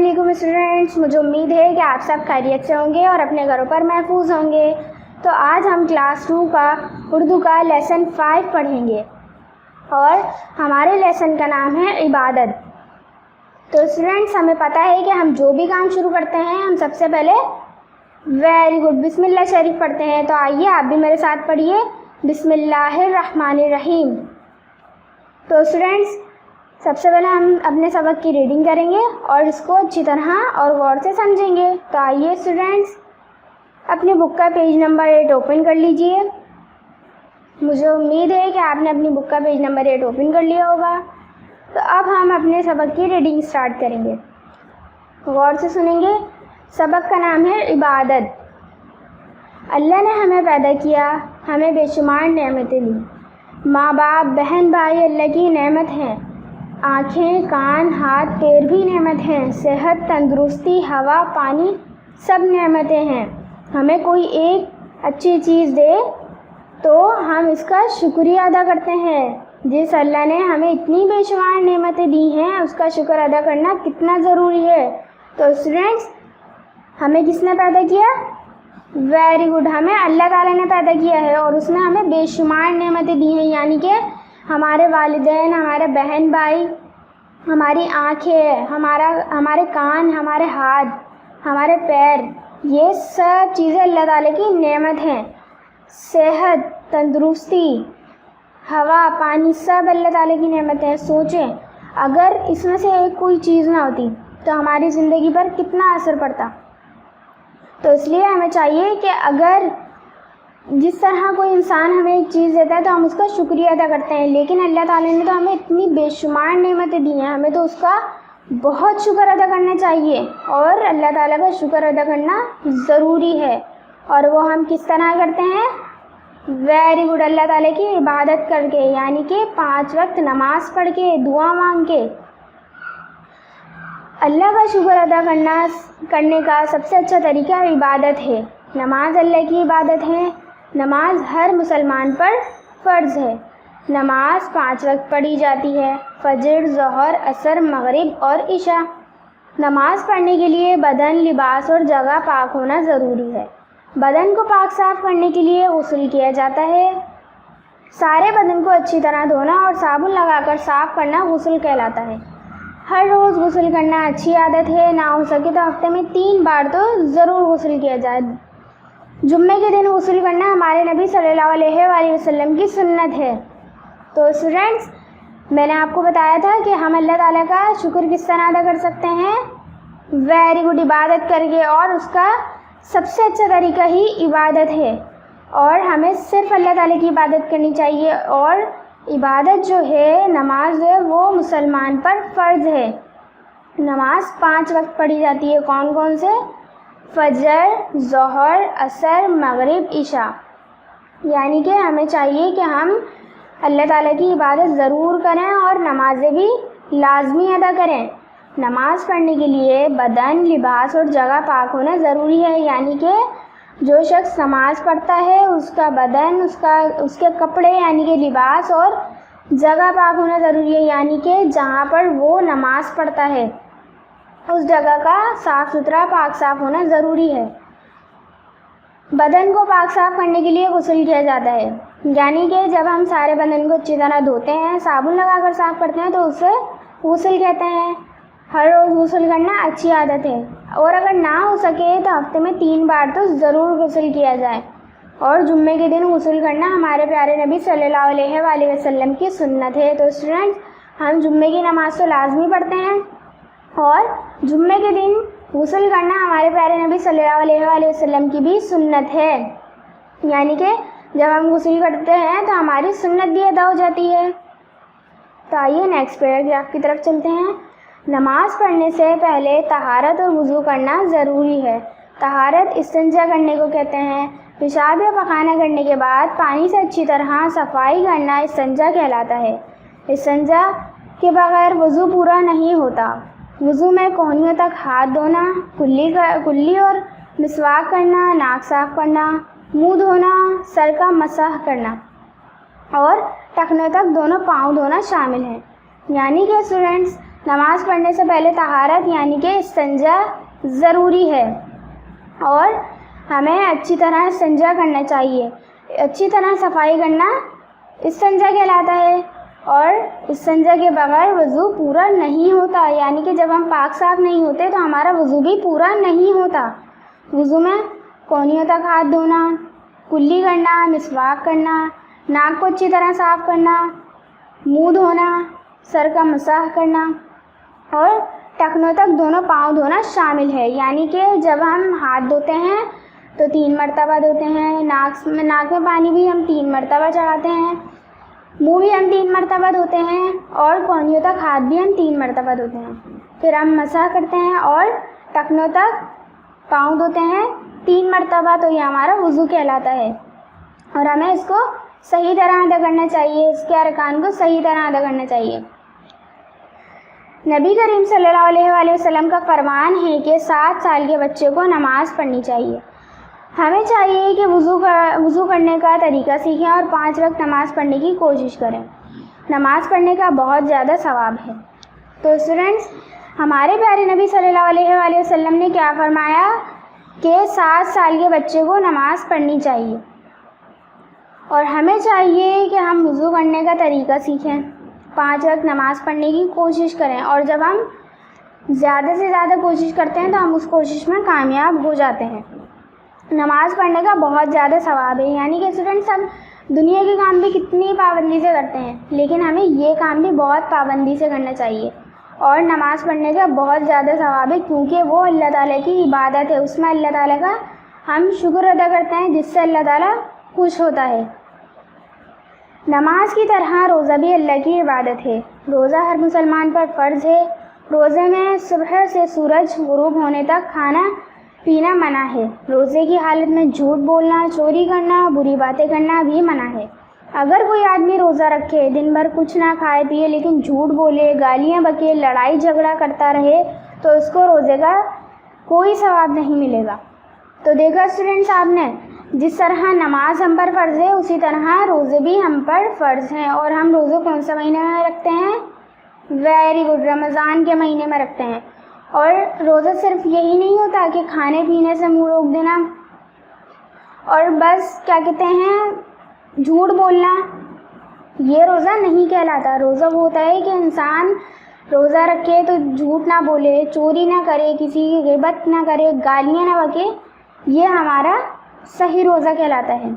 علیکم اسٹوڈینٹس، مجھے امید ہے کہ آپ سب خیریت سے ہوں گے اور اپنے گھروں پر محفوظ ہوں گے۔ تو آج ہم کلاس 2 کا اردو کا لیسن 5 پڑھیں گے اور ہمارے لیسن کا نام ہے عبادت۔ تو اسٹوڈینٹس، ہمیں پتہ ہے کہ ہم جو بھی کام شروع کرتے ہیں ہم سب سے پہلے ویری گڈ بسم اللہ شریف پڑھتے ہیں۔ تو آئیے آپ بھی میرے ساتھ پڑھیے، بسم اللہ الرحمن الرحیم۔ تو اسٹوڈینٹس، سب سے پہلے ہم اپنے سبق کی ریڈنگ کریں گے اور اس کو اچھی طرح اور غور سے سمجھیں گے۔ تو آئیے اسٹوڈینٹس، اپنی بک کا پیج نمبر 8 اوپن کر لیجئے۔ مجھے امید ہے کہ آپ نے اپنی بک کا پیج نمبر 8 اوپن کر لیا ہوگا۔ تو اب ہم اپنے سبق کی ریڈنگ سٹارٹ کریں گے، غور سے سنیں گے۔ سبق کا نام ہے عبادت۔ اللہ نے ہمیں پیدا کیا، ہمیں بے شمار نعمتیں دی۔ ماں باپ، بہن بھائی اللہ کی نعمت ہیں۔ آنکھیں، کان، ہاتھ، پیر بھی نعمت ہیں۔ صحت، تندرستی، ہوا، پانی سب نعمتیں ہیں۔ ہمیں کوئی ایک اچھی چیز دے تو ہم اس کا شکریہ ادا کرتے ہیں۔ جس اللہ نے ہمیں اتنی بے شمار نعمتیں دی ہیں اس کا شکر ادا کرنا کتنا ضروری ہے۔ تو اسٹوڈینٹس، ہمیں کس نے پیدا کیا؟ ویری گڈ، ہمیں اللہ تعالیٰ نے پیدا کیا ہے اور اس نے ہمیں بے شمار نعمتیں دی ہیں، یعنی کہ ہمارے والدین، ہمارے بہن بھائی، ہماری آنکھیں، ہمارے کان، ہمارے ہاتھ، ہمارے پیر، یہ سب چیزیں اللہ تعالیٰ کی نعمت ہیں۔ صحت، تندرستی، ہوا، پانی سب اللہ تعالیٰ کی نعمت ہیں۔ سوچیں، اگر اس میں سے ایک کوئی چیز نہ ہوتی تو ہماری زندگی پر کتنا اثر پڑتا۔ تو اس لیے ہمیں چاہیے کہ اگر جس طرح کوئی انسان ہمیں ایک چیز دیتا ہے تو ہم اس کا شکریہ ادا کرتے ہیں، لیکن اللہ تعالیٰ نے تو ہمیں اتنی بے شمار نعمتیں دی ہیں، ہمیں تو اس کا بہت شکر ادا کرنا چاہیے اور اللہ تعالیٰ کا شکر ادا کرنا ضروری ہے۔ اور وہ ہم کس طرح کرتے ہیں؟ ویری گڈ، اللہ تعالیٰ کی عبادت کر کے، یعنی کہ 5 وقت نماز پڑھ کے، دعا مانگ کے۔ اللہ کا شکر ادا کرنے کا سب سے اچھا طریقہ عبادت ہے۔ نماز اللہ کی عبادت ہے۔ نماز ہر مسلمان پر فرض ہے۔ نماز 5 وقت پڑھی جاتی ہے، فجر، ظہر، عصر، مغرب اور عشاء۔ نماز پڑھنے کے لیے بدن، لباس اور جگہ پاک ہونا ضروری ہے۔ بدن کو پاک صاف کرنے کے لیے غسل کیا جاتا ہے۔ سارے بدن کو اچھی طرح دھونا اور صابن لگا کر صاف کرنا غسل کہلاتا ہے۔ ہر روز غسل کرنا اچھی عادت ہے، نہ ہو سکے تو ہفتے میں 3 بار تو ضرور غسل کیا جائے۔ جمعے کے دن غسل کرنا ہمارے نبی صلی اللہ علیہ وآلہ وسلم کی سنت ہے۔ تو اسٹوڈینٹس، میں نے آپ کو بتایا تھا کہ ہم اللہ تعالیٰ کا شکر کس طرح ادا کر سکتے ہیں؟ ویری گڈ، عبادت کر کے، اور اس کا سب سے اچھا طریقہ ہی عبادت ہے اور ہمیں صرف اللہ تعالیٰ کی عبادت کرنی چاہیے۔ اور عبادت جو ہے، نماز جو ہے، وہ مسلمان پر فرض ہے۔ نماز 5 وقت پڑھی جاتی ہے۔ کون کون سے؟ فجر، ظہر، عصر، مغرب، عشاء۔ یعنی کہ ہمیں چاہیے کہ ہم اللہ تعالیٰ کی عبادت ضرور کریں اور نمازیں بھی لازمی ادا کریں۔ نماز پڑھنے کے لیے بدن، لباس اور جگہ پاک ہونا ضروری ہے، یعنی کہ جو شخص نماز پڑھتا ہے اس کا بدن، اس کے کپڑے یعنی کہ لباس اور جگہ پاک ہونا ضروری ہے، یعنی کہ جہاں پر وہ نماز پڑھتا ہے اس جگہ کا صاف ستھرا پاک صاف ہونا ضروری ہے۔ بدن کو پاک صاف کرنے کے لیے غسل کیا جاتا ہے، یعنی کہ جب ہم سارے بدن کو اچھی طرح دھوتے ہیں، صابن لگا کر صاف کرتے ہیں تو اسے غسل کہتے ہیں۔ ہر روز غسل کرنا اچھی عادت ہے اور اگر نہ ہو سکے تو ہفتے میں 3 بار تو ضرور غسل کیا جائے۔ اور جمعے کے دن غسل کرنا ہمارے پیارے نبی صلی اللہ علیہ وآلہ وسلم کی سنت ہے۔ تو اسٹوڈنٹس، ہم جمعے کی نماز تو لازمی پڑھتے ہیں اور جمعے کے دن غسل کرنا ہمارے پیارے نبی صلی اللہ علیہ وآلہ وسلم کی بھی سنت ہے، یعنی کہ جب ہم غسل کرتے ہیں تو ہماری سنت بھی ادا ہو جاتی ہے۔ تو آئیے نیکسٹ پیراگراف کی طرف چلتے ہیں۔ نماز پڑھنے سے پہلے طہارت اور وضو کرنا ضروری ہے۔ طہارت استنجا کرنے کو کہتے ہیں۔ پیشاب یا پخانہ کرنے کے بعد پانی سے اچھی طرح صفائی کرنا استنجا کہلاتا ہے۔ استنجا کے بغیر وضو پورا نہیں ہوتا۔ وضو میں کوہنیوں تک ہاتھ دھونا، کلی اور مسواک کرنا، ناک صاف کرنا، منہ دھونا، سر کا مسح کرنا اور ٹخنوں تک دونوں پاؤں دھونا شامل ہیں۔ یعنی کہ اسٹوڈنٹس، نماز پڑھنے سے پہلے طہارت یعنی کہ استنجا ضروری ہے اور ہمیں اچھی طرح استنجا کرنا چاہیے. اچھی طرح صفائی کرنا استنجا کہلاتا ہے اور استنجا کے بغیر وضو پورا نہیں ہوتا، یعنی کہ جب ہم پاک صاف نہیں ہوتے تو ہمارا وضو بھی پورا نہیں ہوتا. وضو میں کونیوں تک ہاتھ دھونا، کلی کرنا، مسواک کرنا، ناک کو اچھی طرح صاف کرنا، منہ دھونا، سر کا مسح کرنا اور ٹخنوں تک دونوں پاؤں دھونا شامل ہے. یعنی کہ جب ہم ہاتھ دھوتے ہیں تو 3 مرتبہ دھوتے ہیں، ناک میں پانی بھی ہم 3 مرتبہ چڑھاتے ہیں، منہ بھی ہم 3 مرتبہ دھوتے ہیں اور کونیوں تک ہاتھ بھی ہم 3 مرتبہ دھوتے ہیں. پھر ہم مسح کرتے ہیں اور ٹخنوں تک پاؤں دھوتے ہیں 3 مرتبہ. تو یہ ہمارا وضو کہلاتا ہے اور ہمیں اس کو صحیح طرح ادا کرنا چاہیے، اس کے ارکان کو صحیح طرح ادا کرنا چاہیے. نبی کریم صلی اللہ علیہ وآلہ وسلم کا فرمان ہے کہ 7 سال کے بچے کو نماز پڑھنی چاہیے. ہمیں چاہیے کہ وضو کرنے کا طریقہ سیکھیں اور 5 وقت نماز پڑھنے کی کوشش کریں. نماز پڑھنے کا بہت زیادہ ثواب ہے. تو اسٹوڈنٹس، ہمارے پیارے نبی صلی اللہ علیہ وآلہ وسلم نے کیا فرمایا کہ 7 سال کے بچے کو نماز پڑھنی چاہیے اور ہمیں چاہیے کہ ہم وضو کرنے کا طریقہ سیکھیں، 5 وقت نماز پڑھنے کی کوشش کریں اور جب ہم زیادہ سے زیادہ کوشش کرتے ہیں تو ہم اس کوشش میں کامیاب ہو جاتے ہیں. نماز پڑھنے کا بہت زیادہ ثواب ہے. یعنی کہ اسٹوڈنٹس، ہم دنیا کے کام بھی کتنی پابندی سے کرتے ہیں لیکن ہمیں یہ کام بھی بہت پابندی سے کرنا چاہیے اور نماز پڑھنے کا بہت زیادہ ثواب ہے کیونکہ وہ اللہ تعالیٰ کی عبادت ہے. اس میں اللہ تعالیٰ کا ہم شکر ادا کرتے ہیں جس سے اللہ تعالیٰ خوش ہوتا ہے. نماز کی طرح روزہ بھی اللہ کی عبادت ہے. روزہ ہر مسلمان پر فرض ہے. روزے میں صبح سے سورج غروب ہونے تک کھانا پینا منع ہے. روزے کی حالت میں جھوٹ بولنا، چوری کرنا، بری باتیں کرنا بھی منع ہے. اگر کوئی آدمی روزہ رکھے، دن بھر کچھ نہ کھائے پیے لیکن جھوٹ بولے، گالیاں بکے، لڑائی جھگڑا کرتا رہے تو اس کو روزے کا کوئی ثواب نہیں ملے گا. تو دیکھا اسٹوڈنٹس آپ نے، جس طرح نماز ہم پر فرض ہے اسی طرح روزے بھی ہم پر فرض ہیں. اور ہم روزے کون سے مہینے میں رکھتے ہیں؟ ویری گڈ، رمضان کے مہینے میں رکھتے ہیں. اور روزہ صرف یہی نہیں ہوتا کہ کھانے پینے سے منہ روک دینا اور بس کیا کہتے ہیں جھوٹ بولنا، یہ روزہ نہیں کہلاتا. روزہ وہ ہوتا ہے کہ انسان روزہ رکھے تو جھوٹ نہ بولے، چوری نہ کرے، کسی کی غیبت نہ کرے، گالیاں نہ بکے، یہ ہمارا صحیح روزہ کہلاتا ہے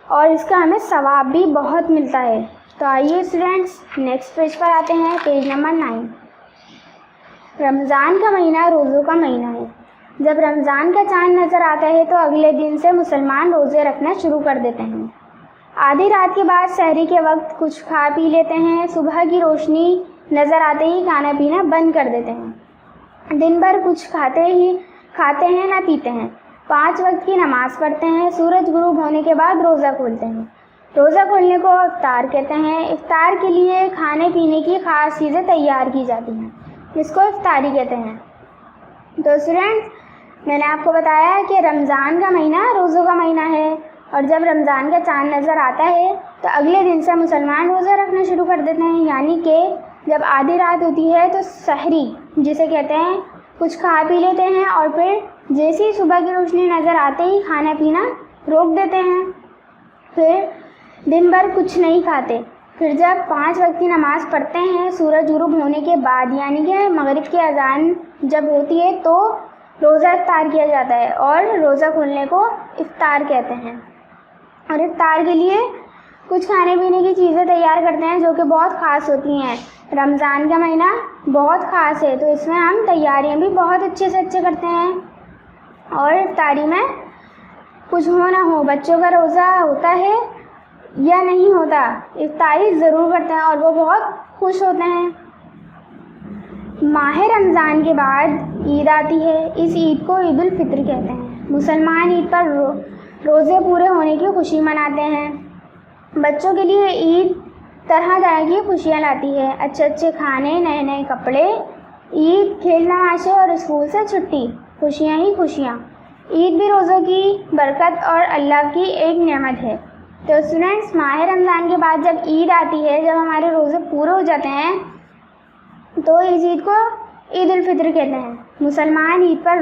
اور اس کا ہمیں ثواب بھی بہت ملتا ہے. تو آئیے اسٹوڈنٹس نیکسٹ پیج پر آتے ہیں، پیج نمبر 9. رمضان کا مہینہ روزوں کا مہینہ ہے. جب رمضان کا چاند نظر آتا ہے تو اگلے دن سے مسلمان روزے رکھنا شروع کر دیتے ہیں. آدھی رات کے بعد سحری کے وقت کچھ کھا پی لیتے ہیں. صبح کی روشنی نظر آتے ہی کھانا پینا بند کر دیتے ہیں. دن بھر کچھ کھاتے ہیں نہ پیتے ہیں. 5 وقت کی نماز پڑھتے ہیں. سورج غروب ہونے کے بعد روزہ کھولتے ہیں. روزہ کھولنے کو افطار کہتے ہیں. افطار کے لیے کھانے پینے کی خاص چیزیں تیار کی جاتی ہیں، جس کو افطاری کہتے ہیں. تو اسٹوڈنٹس، میں نے آپ کو بتایا کہ رمضان کا مہینہ روزوں کا مہینہ ہے اور جب رمضان کا چاند نظر آتا ہے تو اگلے دن سے مسلمان روزہ رکھنا شروع کر دیتے ہیں. یعنی کہ جب آدھی رات ہوتی ہے تو سحری جسے کہتے ہیں، کچھ کھا پی لیتے ہیں اور پھر جیسے ہی صبح کی روشنی نظر آتے ہی کھانا پینا روک دیتے ہیں. پھر دن بھر کچھ نہیں کھاتے. پھر جب 5 وقت کی نماز پڑھتے ہیں سورج غروب ہونے کے بعد، یعنی کہ مغرب کی اذان جب ہوتی ہے تو روزہ افطار کیا جاتا ہے اور روزہ کھولنے کو افطار کہتے ہیں. اور افطار کے لیے کچھ کھانے پینے کی چیزیں تیار کرتے ہیں جو کہ بہت خاص ہوتی ہیں. رمضان کا مہینہ بہت خاص ہے تو اس میں ہم تیاریاں بھی بہت اچھے سے کرتے ہیں. اور افطاری میں کچھ ہو نہ ہو، بچوں کا روزہ ہوتا ہے یا نہیں ہوتا، افطاری ضرور کرتے ہیں اور وہ بہت خوش ہوتے ہیں. ماہ رمضان کے بعد عید آتی ہے. اس عید کو عید الفطر کہتے ہیں. مسلمان عید پر روزے پورے ہونے کی خوشی مناتے ہیں. بچوں کے لیے عید طرح طرح کی خوشیاں لاتی ہے. اچھے اچھے کھانے، نئے نئے کپڑے، عید، کھیل تماشے اور اسکول سے چھٹی، خوشیاں ہی خوشیاں. عید بھی روزوں کی برکت اور اللہ کی ایک نعمت ہے. تو اسٹوڈنٹس، ماہ رمضان کے بعد جب عید آتی ہے، جب ہمارے روزے پورے ہو جاتے ہیں تو اس عید کو عید الفطر کہتے ہیں۔ مسلمان عید پر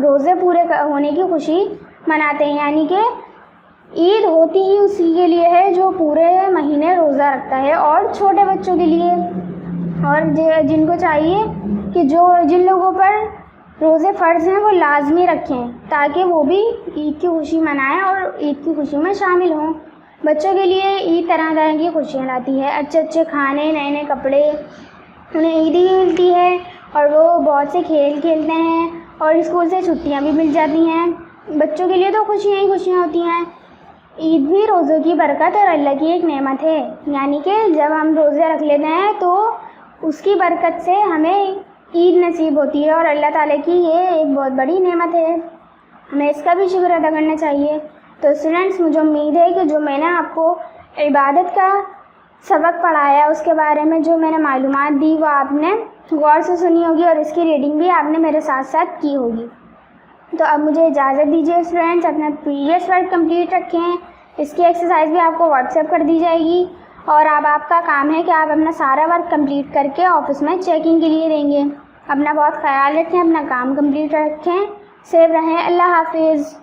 روزے پورے ہونے کی خوشی مناتے ہیں، یعنی کہ عید ہوتی ہی اسی کے لیے ہے جو پورے مہینے روزہ رکھتا ہے، اور چھوٹے بچوں کے لیے، اور جن کو چاہیے کہ جن لوگوں پر روزے فرض ہیں وہ لازمی رکھیں تاکہ وہ بھی عید کی خوشی منائیں اور عید کی خوشی میں شامل ہوں۔ بچوں کے لیے عید طرح طرح کی خوشیاں لاتی ہے، اچھے اچھے کھانے، نئے نئے کپڑے، انہیں عیدی ملتی ہے اور وہ بہت سے کھیل کھیلتے ہیں، اور اسکول سے چھٹیاں بھی مل جاتی ہیں۔ بچوں کے لیے تو خوشیاں ہی خوشیاں ہوتی ہیں۔ عید بھی روزوں کی برکت اور اللہ کی ایک نعمت ہے، یعنی کہ جب ہم روزے رکھ لیتے ہیں تو اس کی برکت سے ہمیں عید نصیب ہوتی ہے، اور اللہ تعالیٰ کی یہ ایک بہت بڑی نعمت ہے، ہمیں اس کا بھی شکر ادا کرنا چاہیے۔ تو اسٹوڈنٹس، مجھے امید ہے کہ جو میں نے آپ کو عبادت کا سبق پڑھایا، اس کے بارے میں جو میں نے معلومات دی وہ آپ نے غور سے سنی ہوگی، اور اس کی ریڈنگ بھی آپ نے میرے ساتھ ساتھ کی ہوگی۔ تو اب مجھے اجازت دیجیے اسٹوڈنٹس، اپنا پریویس ورک کمپلیٹ رکھیں، اس کی ایکسرسائز بھی آپ کو واٹس ایپ کر دی جائے گی، اور اب آپ کا کام ہے کہ آپ اپنا سارا ورک کمپلیٹ کر کے آفس میں چیکنگ کے لیے دیں گے۔ اپنا بہت خیال رکھیں، اپنا کام کمپلیٹ رکھیں، سیف رہیں۔ اللہ حافظ۔